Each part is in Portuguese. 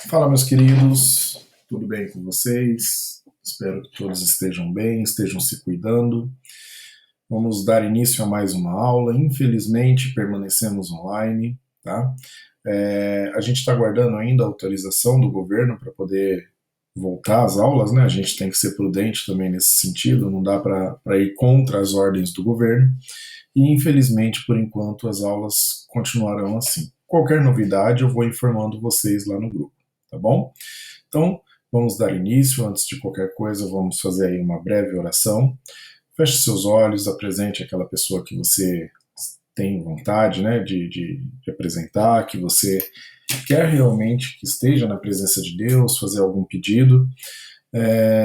Fala, meus queridos, tudo bem com vocês? Espero que todos estejam bem, estejam se cuidando. Vamos dar início a mais uma aula. Infelizmente, permanecemos online, tá? A gente está aguardando ainda a autorização do governo para poder voltar às aulas, né? A gente tem que ser prudente também nesse sentido, não dá para ir contra as ordens do governo. E, infelizmente, por enquanto, as aulas continuarão assim. Qualquer novidade, eu vou informando vocês lá no grupo, tá bom? Então, vamos dar início. Antes de qualquer coisa, vamos fazer aí uma breve oração. Feche seus olhos, apresente aquela pessoa que você tem vontade, né, de apresentar, que você quer realmente que esteja na presença de Deus, fazer algum pedido.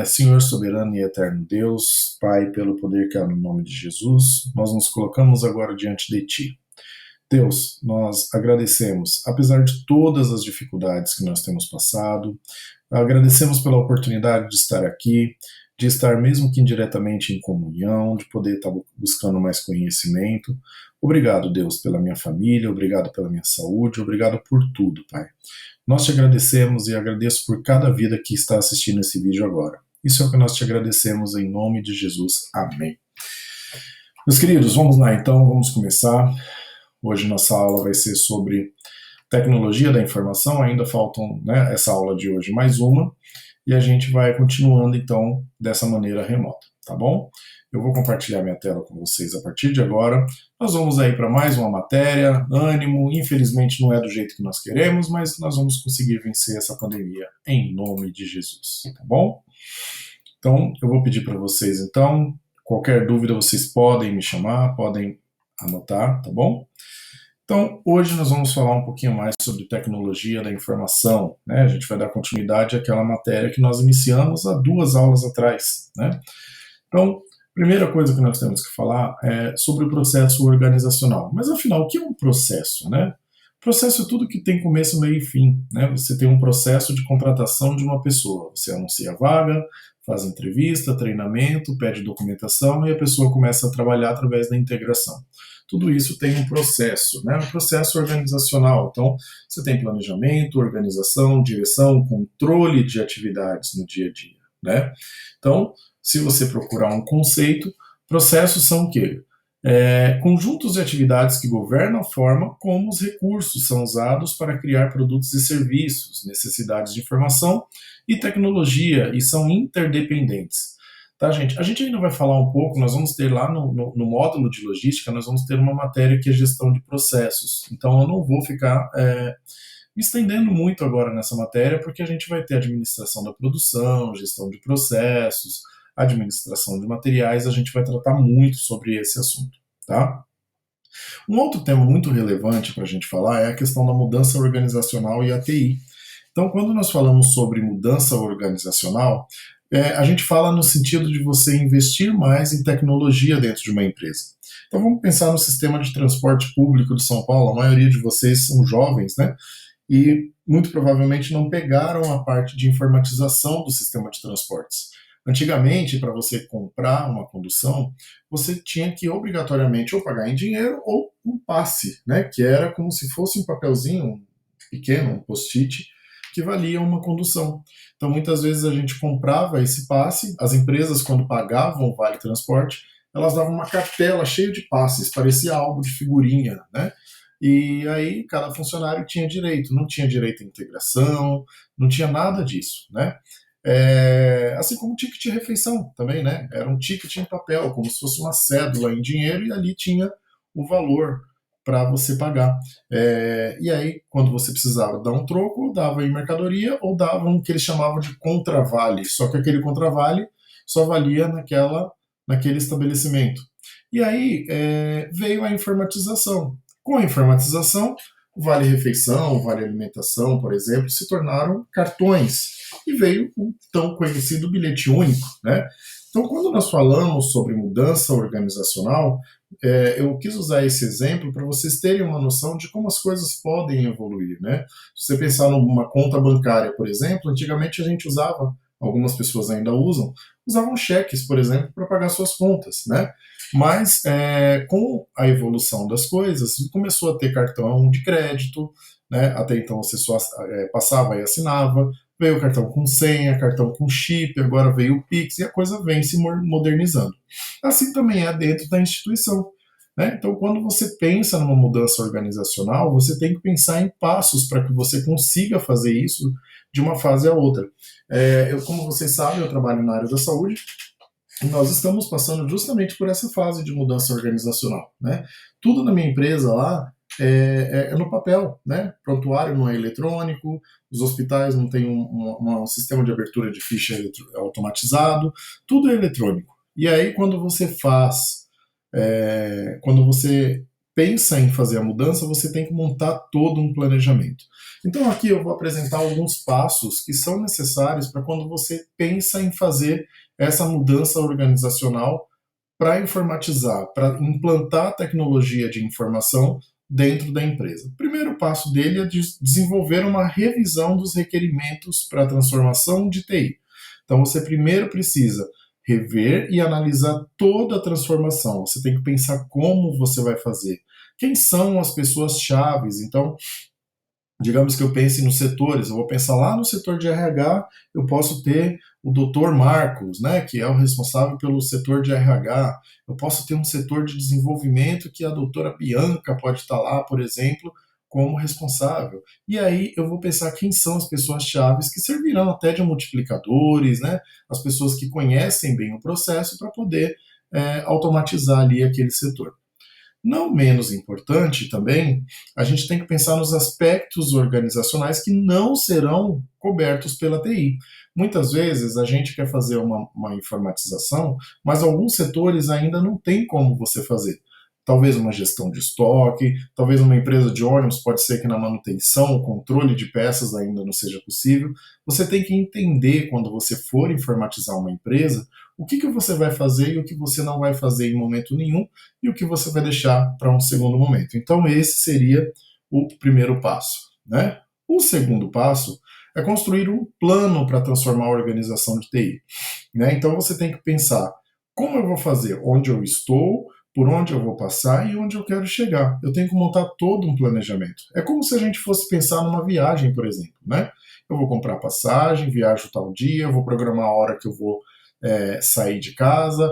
Senhor soberano e eterno Deus, Pai, pelo poder que há no nome de Jesus, nós nos colocamos agora diante de Ti. Deus, nós agradecemos, apesar de todas as dificuldades que nós temos passado, agradecemos pela oportunidade de estar aqui, de estar mesmo que indiretamente em comunhão, de poder estar buscando mais conhecimento. Obrigado, Deus, pela minha família, obrigado pela minha saúde, obrigado por tudo, Pai. Nós te agradecemos e agradeço por cada vida que está assistindo esse vídeo agora. Isso é o que nós te agradecemos em nome de Jesus. Amém. Meus queridos, vamos lá então, vamos começar. Hoje nossa aula vai ser sobre tecnologia da informação, ainda faltam, né, essa aula de hoje mais uma, e a gente vai continuando então dessa maneira remota, tá bom? Eu vou compartilhar minha tela com vocês a partir de agora. Nós vamos aí para mais uma matéria, ânimo, infelizmente não é do jeito que nós queremos, mas nós vamos conseguir vencer essa pandemia em nome de Jesus, tá bom? Então, eu vou pedir para vocês então, qualquer dúvida vocês podem me chamar, podem anotar, tá bom? Então, hoje nós vamos falar um pouquinho mais sobre tecnologia da informação, né? A gente vai dar continuidade àquela matéria que nós iniciamos há 2 aulas atrás, né? Então, primeira coisa que nós temos que falar é sobre o processo organizacional. Mas, afinal, o que é um processo, né? Processo é tudo que tem começo, meio e fim, né? Você tem um processo de contratação de uma pessoa. Você anuncia a vaga, faz entrevista, treinamento, pede documentação e a pessoa começa a trabalhar através da integração. Tudo isso tem um processo, né? Um processo organizacional. Então, você tem planejamento, organização, direção, controle de atividades no dia a dia, né? Então, se você procurar um conceito, processos são o quê? Conjuntos de atividades que governam a forma como os recursos são usados para criar produtos e serviços, necessidades de informação e tecnologia, e são interdependentes. Tá, gente? A gente ainda vai falar um pouco, nós vamos ter lá no módulo de logística, nós vamos ter uma matéria que é gestão de processos. Então eu não vou ficar me estendendo muito agora nessa matéria, porque a gente vai ter administração da produção, gestão de processos, administração de materiais, a gente vai tratar muito sobre esse assunto, tá? Um outro tema muito relevante para a gente falar é a questão da mudança organizacional e a TI. Então, quando nós falamos sobre mudança organizacional, a gente fala no sentido de você investir mais em tecnologia dentro de uma empresa. Então, vamos pensar no sistema de transporte público de São Paulo. A maioria de vocês são jovens, né? E muito provavelmente não pegaram a parte de informatização do sistema de transportes. Antigamente, para você comprar uma condução, você tinha que obrigatoriamente ou pagar em dinheiro ou um passe, né? Que era como se fosse um papelzinho pequeno, um post-it, que valia uma condução. Então, muitas vezes a gente comprava esse passe, as empresas, quando pagavam o Vale Transporte, elas davam uma cartela cheia de passes, parecia álbum de figurinha, né? E aí cada funcionário tinha direito, não tinha direito à integração, não tinha nada disso, né? Assim como o ticket de refeição também, né? Era um ticket em papel, como se fosse uma cédula em dinheiro, e ali tinha o valor para você pagar. E aí, quando você precisava dar um troco, dava em mercadoria ou dava um que eles chamavam de contravale, só que aquele contravale só valia naquele estabelecimento. E aí veio a informatização. Com a informatização, o Vale Refeição, o Vale Alimentação, por exemplo, se tornaram cartões e veio o tão conhecido bilhete único, né? Então, quando nós falamos sobre mudança organizacional, eu quis usar esse exemplo para vocês terem uma noção de como as coisas podem evoluir, né? Se você pensar numa conta bancária, por exemplo, antigamente a gente usava, algumas pessoas ainda usavam cheques, por exemplo, para pagar suas contas, né? Mas com a evolução das coisas, começou a ter cartão de crédito, né? Até então você só passava e assinava, veio o cartão com senha, cartão com chip, agora veio o Pix e a coisa vem se modernizando. Assim também é dentro da instituição. Né? Então, quando você pensa numa mudança organizacional, você tem que pensar em passos para que você consiga fazer isso de uma fase a outra. Como vocês sabem, eu trabalho na área da saúde e nós estamos passando justamente por essa fase de mudança organizacional. Né? Tudo na minha empresa lá é no papel, né? Prontuário não é eletrônico, os hospitais não têm um sistema de abertura de ficha automatizado, tudo é eletrônico. E aí, quando você pensa em fazer a mudança, você tem que montar todo um planejamento. Então aqui eu vou apresentar alguns passos que são necessários para quando você pensa em fazer essa mudança organizacional para informatizar, para implantar a tecnologia de informação dentro da empresa. O primeiro passo dele é desenvolver uma revisão dos requerimentos para a transformação de TI. Então você primeiro precisa rever e analisar toda a transformação. Você tem que pensar como você vai fazer. Quem são as pessoas chaves? Então, digamos que eu pense nos setores, eu vou pensar lá no setor de RH, eu posso ter o Dr. Marcos, né, que é o responsável pelo setor de RH. Eu posso ter um setor de desenvolvimento que a doutora Bianca pode estar lá, por exemplo, como responsável. E aí eu vou pensar quem são as pessoas chaves que servirão até de multiplicadores, né, as pessoas que conhecem bem o processo para poder automatizar ali aquele setor. Não menos importante também, a gente tem que pensar nos aspectos organizacionais que não serão cobertos pela TI. Muitas vezes a gente quer fazer uma informatização, mas alguns setores ainda não tem como você fazer. Talvez uma gestão de estoque, talvez uma empresa de ônibus, pode ser que na manutenção, o controle de peças ainda não seja possível. Você tem que entender, quando você for informatizar uma empresa, o que você vai fazer e o que você não vai fazer em momento nenhum, e o que você vai deixar para um segundo momento. Então, esse seria o primeiro passo. Né? O segundo passo é construir um plano para transformar a organização de TI. Né? Então, você tem que pensar como eu vou fazer, onde eu estou, por onde eu vou passar e onde eu quero chegar. Eu tenho que montar todo um planejamento. É como se a gente fosse pensar numa viagem, por exemplo. Né? Eu vou comprar passagem, viajo tal dia, vou programar a hora que eu vou sair de casa,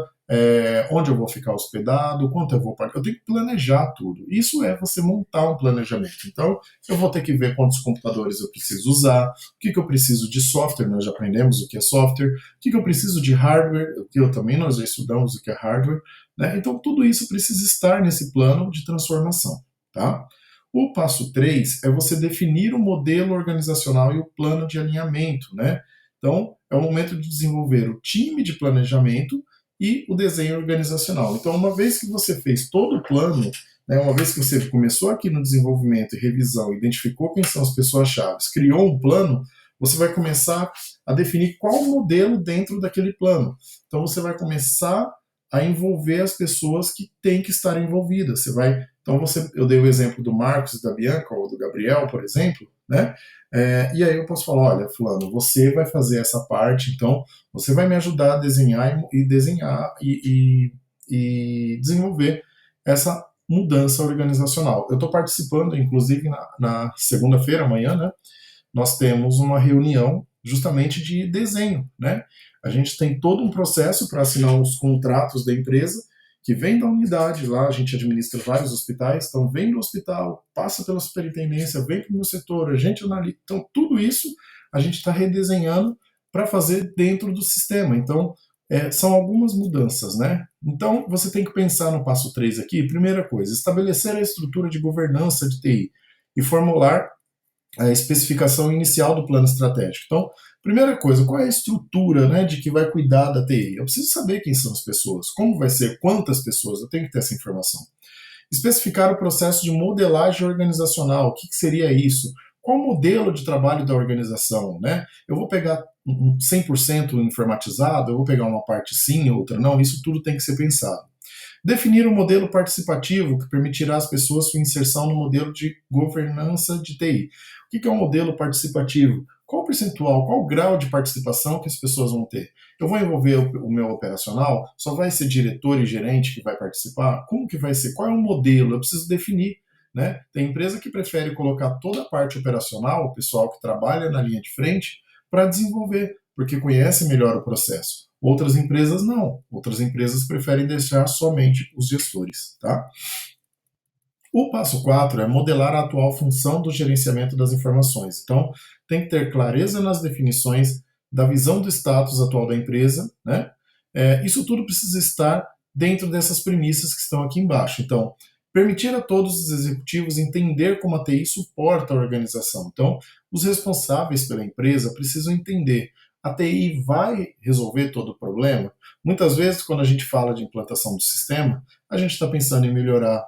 onde eu vou ficar hospedado, quanto eu vou pagar. Eu tenho que planejar tudo. Isso é você montar um planejamento. Então, eu vou ter que ver quantos computadores eu preciso usar, o que eu preciso de software, nós já aprendemos o que é software, o que eu preciso de hardware, o que nós já estudamos o que é hardware. Né? Então, tudo isso precisa estar nesse plano de transformação. Tá? O passo 3 é você definir o modelo organizacional e o plano de alinhamento. Né? Então, é o momento de desenvolver o time de planejamento e o desenho organizacional. Então, uma vez que você fez todo o plano, né, uma vez que você começou aqui no desenvolvimento e revisão, identificou quem são as pessoas-chave, criou um plano, você vai começar a definir qual o modelo dentro daquele plano. Então, você vai começar a envolver as pessoas que têm que estar envolvidas. Eu dei o exemplo do Marcos e da Bianca, ou do Gabriel, por exemplo, né? E aí eu posso falar, olha, fulano, você vai fazer essa parte, então você vai me ajudar a desenhar e desenvolver essa mudança organizacional. Eu estou participando, inclusive, na segunda-feira, amanhã, né? Nós temos uma reunião justamente de desenho, né? A gente tem todo um processo para assinar os contratos da empresa, que vem da unidade lá, a gente administra vários hospitais, então vem do hospital, passa pela superintendência, vem para o meu setor, a gente analisa. Então, tudo isso a gente está redesenhando para fazer dentro do sistema. Então, são algumas mudanças, né? Então, você tem que pensar no passo 3 aqui. Primeira coisa, estabelecer a estrutura de governança de TI e formular a especificação inicial do plano estratégico. Então, primeira coisa, qual é a estrutura, né, de que vai cuidar da TI? Eu preciso saber quem são as pessoas, como vai ser, quantas pessoas, eu tenho que ter essa informação. Especificar o processo de modelagem organizacional, o que seria isso? Qual o modelo de trabalho da organização? Né? Eu vou pegar 100% informatizado, eu vou pegar uma parte sim, outra não, isso tudo tem que ser pensado. Definir um modelo participativo que permitirá às pessoas sua inserção no modelo de governança de TI. O que é um modelo participativo? Qual o percentual, qual o grau de participação que as pessoas vão ter? Eu vou envolver o meu operacional? Só vai ser diretor e gerente que vai participar? Como que vai ser? Qual é o modelo? Eu preciso definir né? Tem empresa que prefere colocar toda a parte operacional, o pessoal que trabalha na linha de frente, para desenvolver, porque conhece melhor o processo. Outras empresas não. Outras empresas preferem deixar somente os gestores, tá? O passo 4 é modelar a atual função do gerenciamento das informações. Então, tem que ter clareza nas definições da visão do status atual da empresa, né? Isso tudo precisa estar dentro dessas premissas que estão aqui embaixo. Então, permitir a todos os executivos entender como a TI suporta a organização. Então, os responsáveis pela empresa precisam entender: a TI vai resolver todo o problema? Muitas vezes, quando a gente fala de implantação do sistema, a gente está pensando em melhorar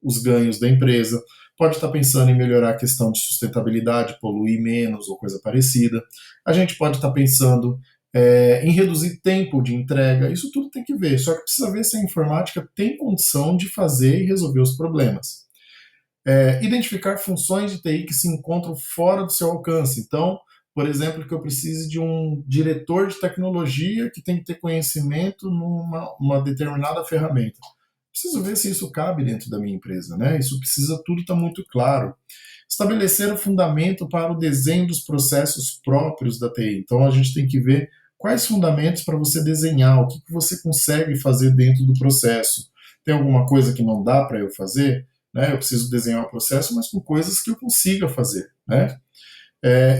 os ganhos da empresa, pode estar pensando em melhorar a questão de sustentabilidade, poluir menos ou coisa parecida. A gente pode estar pensando em reduzir tempo de entrega. Isso tudo tem que ver, só que precisa ver se a informática tem condição de fazer e resolver os problemas. Identificar funções de TI que se encontram fora do seu alcance. Então, por exemplo, que eu precise de um diretor de tecnologia que tem que ter conhecimento numa determinada ferramenta. Preciso ver se isso cabe dentro da minha empresa, né? Isso precisa tudo estar muito claro. Estabelecer o fundamento para o desenho dos processos próprios da TI. Então, a gente tem que ver quais fundamentos para você desenhar, o que você consegue fazer dentro do processo. Tem alguma coisa que não dá para eu fazer? Né? Eu preciso desenhar o processo, mas com coisas que eu consiga fazer, né?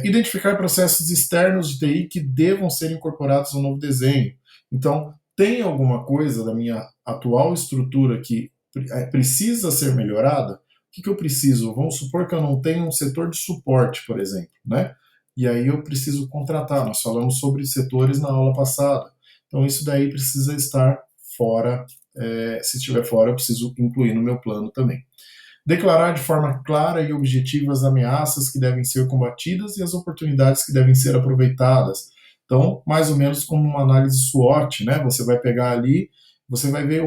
Identificar processos externos de TI que devam ser incorporados no novo desenho. Então, tem alguma coisa da minha atual estrutura que precisa ser melhorada? O que eu preciso? Vamos supor que eu não tenho um setor de suporte, por exemplo, né? E aí eu preciso contratar. Nós falamos sobre setores na aula passada. Então, isso daí precisa estar fora. Se estiver fora, eu preciso incluir no meu plano também. Declarar de forma clara e objetiva as ameaças que devem ser combatidas e as oportunidades que devem ser aproveitadas. Então, mais ou menos como uma análise SWOT, né? Você vai pegar ali, você vai ver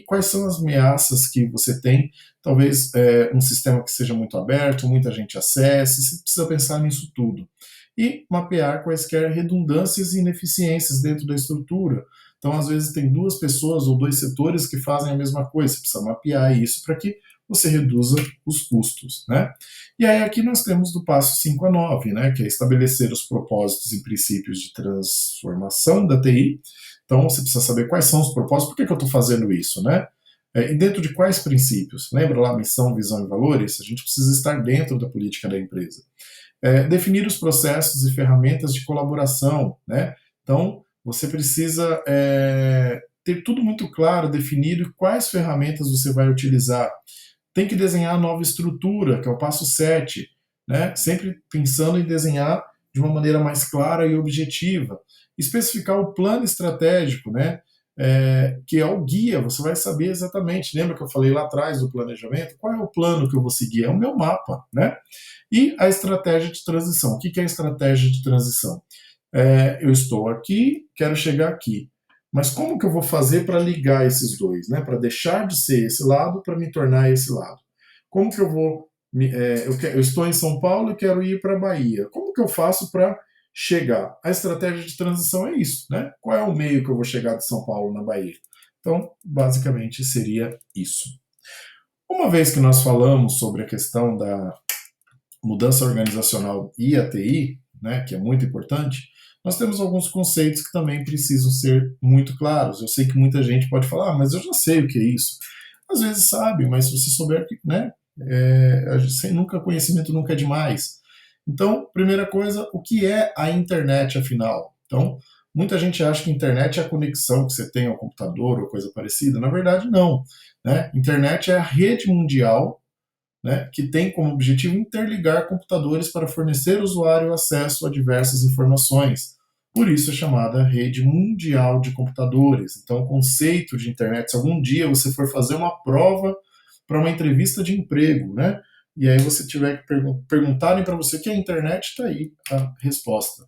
quais são as ameaças que você tem. Talvez um sistema que seja muito aberto, muita gente acesse, você precisa pensar nisso tudo. E mapear quaisquer redundâncias e ineficiências dentro da estrutura. Então, às vezes, tem duas pessoas ou dois setores que fazem a mesma coisa. Você precisa mapear isso para que você reduza os custos, né? E aí aqui nós temos do passo 5 a 9, né, que é estabelecer os propósitos e princípios de transformação da TI. Então você precisa saber quais são os propósitos, por que eu estou fazendo isso, né? E dentro de quais princípios? Lembra lá missão, visão e valores? A gente precisa estar dentro da política da empresa. Definir os processos e ferramentas de colaboração, né? Então você precisa ter tudo muito claro, definido quais ferramentas você vai utilizar. Tem que desenhar a nova estrutura, que é o passo 7, né? Sempre pensando em desenhar de uma maneira mais clara e objetiva. Especificar o plano estratégico, né? Que é o guia, você vai saber exatamente. Lembra que eu falei lá atrás do planejamento? Qual é o plano que eu vou seguir? É o meu mapa, né? E a estratégia de transição. O que é a estratégia de transição? Eu estou aqui, quero chegar aqui. Mas como que eu vou fazer para ligar esses dois, né? Para deixar de ser esse lado para me tornar esse lado? Como que eu vou... eu estou em São Paulo e quero ir para a Bahia. Como que eu faço para chegar? A estratégia de transição é isso, né? Qual é o meio que eu vou chegar de São Paulo na Bahia? Então, basicamente, seria isso. Uma vez que nós falamos sobre a questão da mudança organizacional e a TI, né, que é muito importante, nós temos alguns conceitos que também precisam ser muito claros. Eu sei que muita gente pode falar, mas eu já sei o que é isso. Às vezes sabe, mas se você souber, né, conhecimento nunca é demais. Então, primeira coisa, o que é a internet, afinal? Então, muita gente acha que a internet é a conexão que você tem ao computador ou coisa parecida. Na verdade, não. Né? Internet é a rede mundial, né, que tem como objetivo interligar computadores para fornecer ao usuário acesso a diversas informações. Por isso é chamada rede mundial de computadores. Então, o conceito de internet, se algum dia você for fazer uma prova para uma entrevista de emprego, né, e aí você tiver que perguntarem para você o que é a internet, está aí a resposta.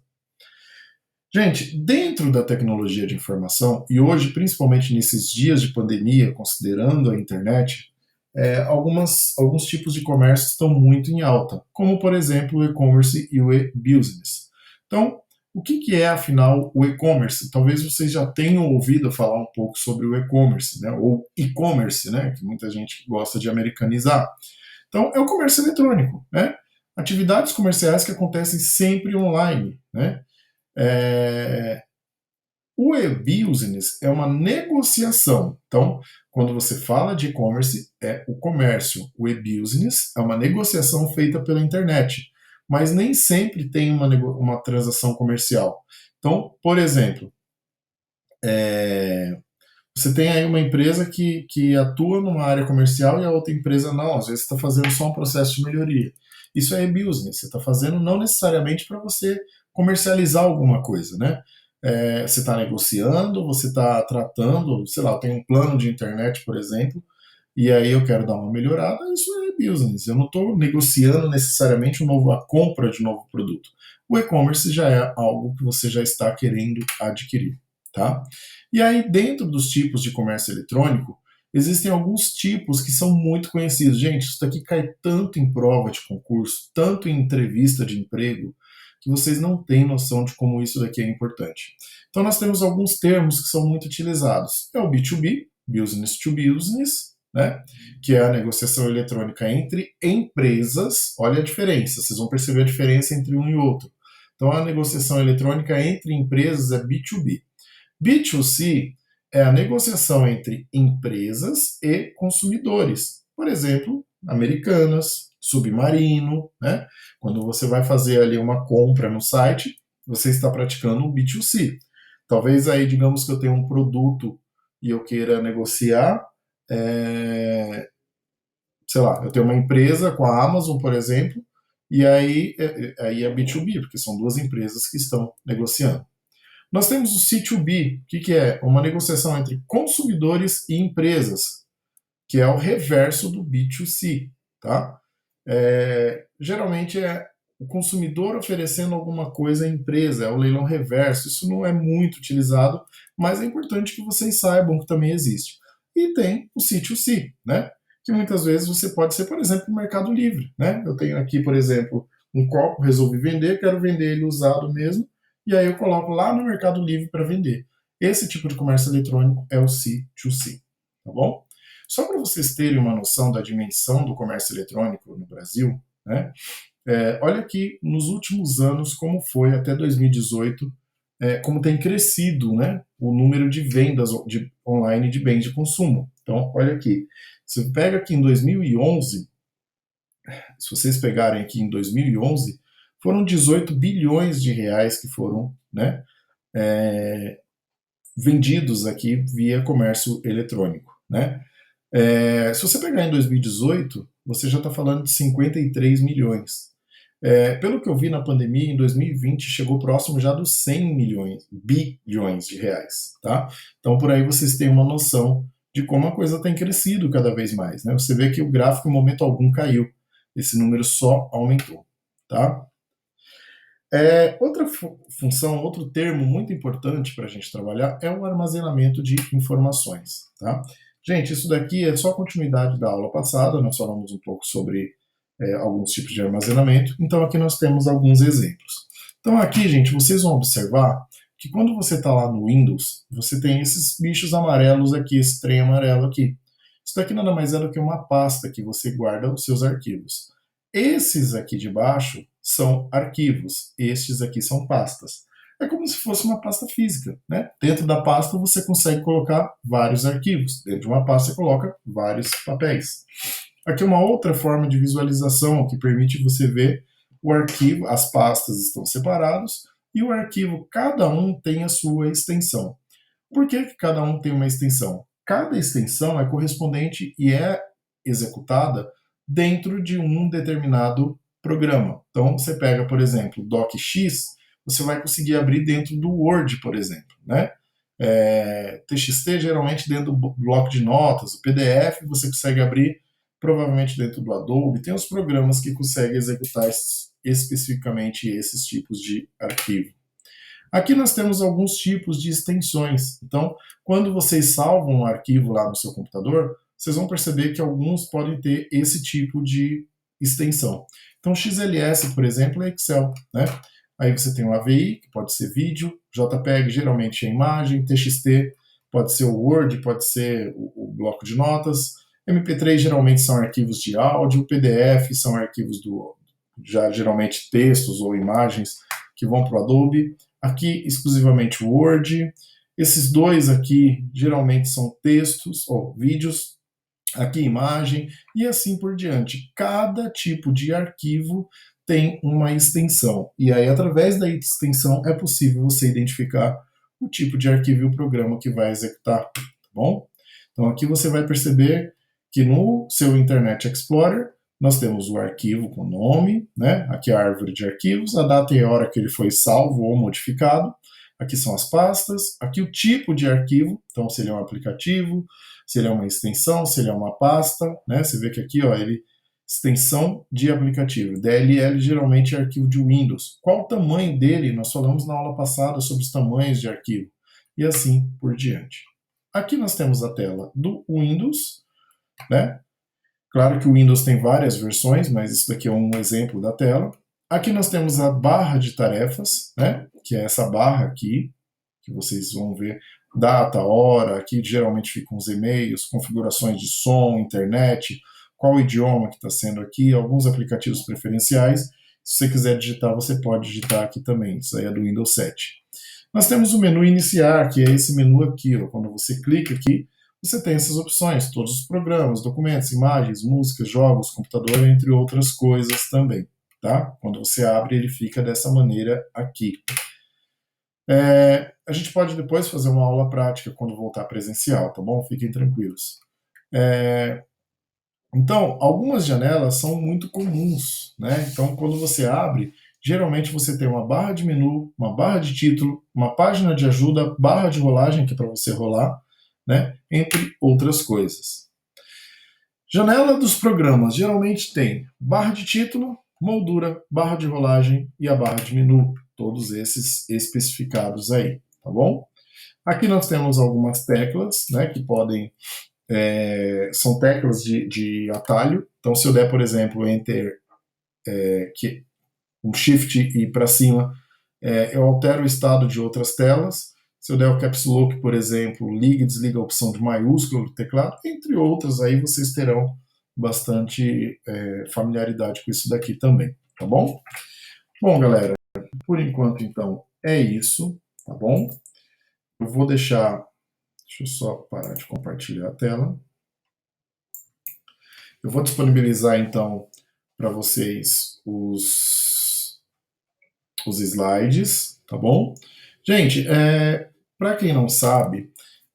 Gente, dentro da tecnologia de informação, e hoje, principalmente nesses dias de pandemia, considerando a internet, alguns tipos de comércio estão muito em alta, como, por exemplo, o e-commerce e o e-business. Então, o que é, afinal, o e-commerce? Talvez vocês já tenham ouvido falar um pouco sobre o e-commerce, né? Ou e-commerce, né? Que muita gente gosta de americanizar. Então, é o comércio eletrônico, né? Atividades comerciais que acontecem sempre online, né? O e-business é uma negociação. Então, quando você fala de e-commerce, é o comércio. O e-business é uma negociação feita pela internet, mas nem sempre tem uma transação comercial. Então, por exemplo, você tem aí uma empresa que atua numa área comercial e a outra empresa não. Às vezes está fazendo só um processo de melhoria. Isso é e-business. Você está fazendo não necessariamente para você comercializar alguma coisa, né? Você está negociando, você está tratando, sei lá, eu tenho um plano de internet, por exemplo, e aí eu quero dar uma melhorada, isso é business. Eu não estou negociando necessariamente a compra de um novo produto. O e-commerce já é algo que você já está querendo adquirir, tá? E aí, dentro dos tipos de comércio eletrônico, existem alguns tipos que são muito conhecidos. Gente, isso daqui cai tanto em prova de concurso, tanto em entrevista de emprego, que vocês não têm noção de como isso daqui é importante. Então, nós temos alguns termos que são muito utilizados. É o B2B, Business to Business, né? Que é a negociação eletrônica entre empresas. Olha a diferença, vocês vão perceber a diferença entre um e outro. Então, a negociação eletrônica entre empresas é B2B. B2C é a negociação entre empresas e consumidores. Por exemplo, Americanas, Submarino, né? Quando você vai fazer ali uma compra no site, você está praticando um B2C. Talvez aí, digamos que eu tenho um produto e eu queira negociar, sei lá, eu tenho uma empresa com a Amazon, por exemplo, e aí é B2B, porque são duas empresas que estão negociando. Nós temos o C2B, que é uma negociação entre consumidores e empresas, que é o reverso do B2C, tá? Geralmente é o consumidor oferecendo alguma coisa à empresa, é o leilão reverso. Isso não é muito utilizado, mas é importante que vocês saibam que também existe. E tem o C2C, né? Que muitas vezes você pode ser, por exemplo, no Mercado Livre, né? Eu tenho aqui, por exemplo, um copo, resolvi vender, quero vender ele usado mesmo, e aí eu coloco lá no Mercado Livre para vender. Esse tipo de comércio eletrônico é o C2C, tá bom? Só para vocês terem uma noção da dimensão do comércio eletrônico no Brasil, né? Olha aqui nos últimos anos como foi até 2018, como tem crescido, né, o número de vendas online de bens de consumo. Então, olha aqui, você pega aqui em 2011, se vocês pegarem aqui em 2011, foram 18 bilhões de reais que foram, né, vendidos aqui via comércio eletrônico, né? Se você pegar em 2018, você já está falando de 53 milhões. Pelo que eu vi na pandemia, em 2020 chegou próximo já dos 100 bilhões de reais, tá? Então por aí vocês têm uma noção de como a coisa tem crescido cada vez mais, né? Você vê que o gráfico em momento algum caiu, esse número só aumentou, tá? Outra função, outro termo muito importante para a gente trabalhar é o armazenamento de informações, tá? Gente, isso daqui é só continuidade da aula passada, nós falamos um pouco sobre alguns tipos de armazenamento, então aqui nós temos alguns exemplos. Então aqui, gente, vocês vão observar que quando você está lá no Windows, você tem esses bichos amarelos aqui, esse trem amarelo aqui. Isso daqui nada mais é do que uma pasta que você guarda os seus arquivos. Esses aqui de baixo são arquivos, estes aqui são pastas. É como se fosse uma pasta física, né? Dentro da pasta você consegue colocar vários arquivos. Dentro de uma pasta você coloca vários papéis. Aqui uma outra forma de visualização que permite você ver o arquivo, as pastas estão separados e o arquivo, cada um tem a sua extensão. Por que cada um tem uma extensão? Cada extensão é correspondente e é executada dentro de um determinado programa. Então, você pega, por exemplo, DocX, você vai conseguir abrir dentro do Word, por exemplo, né? TXT, geralmente dentro do bloco de notas, o PDF você consegue abrir provavelmente dentro do Adobe. Tem os programas que conseguem executar especificamente esses tipos de arquivo. Aqui nós temos alguns tipos de extensões. Então, quando vocês salvam um arquivo lá no seu computador, vocês vão perceber que alguns podem ter esse tipo de extensão. Então, XLS, por exemplo, é Excel, né? Aí você tem o AVI, que pode ser vídeo, JPEG geralmente é imagem, TXT pode ser o Word, pode ser o bloco de notas, MP3 geralmente são arquivos de áudio, PDF são arquivos já geralmente textos ou imagens que vão para o Adobe. Aqui exclusivamente Word. Esses dois aqui geralmente são textos ou vídeos, aqui imagem e assim por diante. Cada tipo de arquivo tem uma extensão e aí através da extensão é possível você identificar o tipo de arquivo e o programa que vai executar, tá bom? Então aqui você vai perceber que no seu Internet Explorer nós temos o arquivo com nome, né? Aqui a árvore de arquivos, a data e a hora que ele foi salvo ou modificado. Aqui são as pastas, aqui o tipo de arquivo, então se ele é um aplicativo, se ele é uma extensão, se ele é uma pasta, né? Você vê que aqui, ó, ele extensão de aplicativo. DLL geralmente é arquivo de Windows. Qual o tamanho dele? Nós falamos na aula passada sobre os tamanhos de arquivo. E assim por diante. Aqui nós temos a tela do Windows, né? Claro que o Windows tem várias versões, mas isso daqui é um exemplo da tela. Aqui nós temos a barra de tarefas, né? Que é essa barra aqui, que vocês vão ver data, hora, aqui geralmente ficam os e-mails, configurações de som, internet, qual idioma que está sendo aqui, alguns aplicativos preferenciais. Se você quiser digitar, você pode digitar aqui também, isso aí é do Windows 7. Nós temos o menu iniciar, que é esse menu aqui, ó. Quando você clica aqui, você tem essas opções, todos os programas, documentos, imagens, músicas, jogos, computador, entre outras coisas também, tá? Quando você abre, ele fica dessa maneira aqui. A gente pode depois fazer uma aula prática quando voltar presencial, tá bom? Fiquem tranquilos. Então, algumas janelas são muito comuns, né? Então, quando você abre, geralmente você tem uma barra de menu, uma barra de título, uma página de ajuda, barra de rolagem, que é para você rolar, né? Entre outras coisas. Janela dos programas geralmente tem barra de título, moldura, barra de rolagem e a barra de menu, todos esses especificados aí, tá bom? Aqui nós temos algumas teclas, né, que podem, são teclas de atalho, então se eu der, por exemplo, Enter, um Shift e para cima, eu altero o estado de outras telas. Se eu der o Caps Lock, por exemplo, liga e desliga a opção de maiúsculo do teclado, entre outras, aí vocês terão bastante familiaridade com isso daqui também, tá bom? Bom, galera, por enquanto, então, é isso, tá bom? Eu vou deixa eu só parar de compartilhar a tela. Eu vou disponibilizar, então, para vocês os slides, tá bom? Gente, para quem não sabe,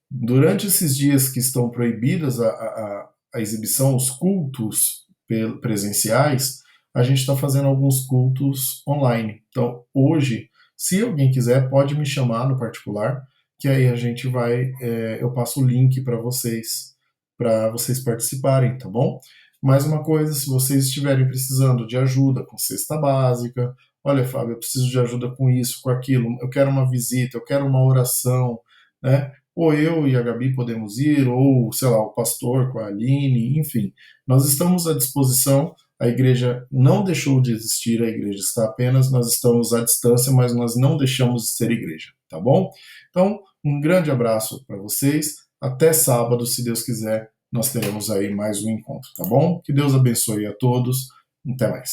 durante esses dias que estão proibidas a exibição, os cultos presenciais, a gente está fazendo alguns cultos online. Então, hoje, se alguém quiser, pode me chamar no particular, que aí a gente vai, eu passo o link para vocês participarem, tá bom? Mais uma coisa, se vocês estiverem precisando de ajuda com cesta básica, olha, Fábio, eu preciso de ajuda com isso, com aquilo, eu quero uma visita, eu quero uma oração, né? Ou eu e a Gabi podemos ir, ou, sei lá, o pastor com a Aline, enfim. Nós estamos à disposição, a igreja não deixou de existir, a igreja está apenas, nós estamos à distância, mas nós não deixamos de ser igreja, tá bom? Então, um grande abraço para vocês, até sábado, se Deus quiser, nós teremos aí mais um encontro, tá bom? Que Deus abençoe a todos, até mais.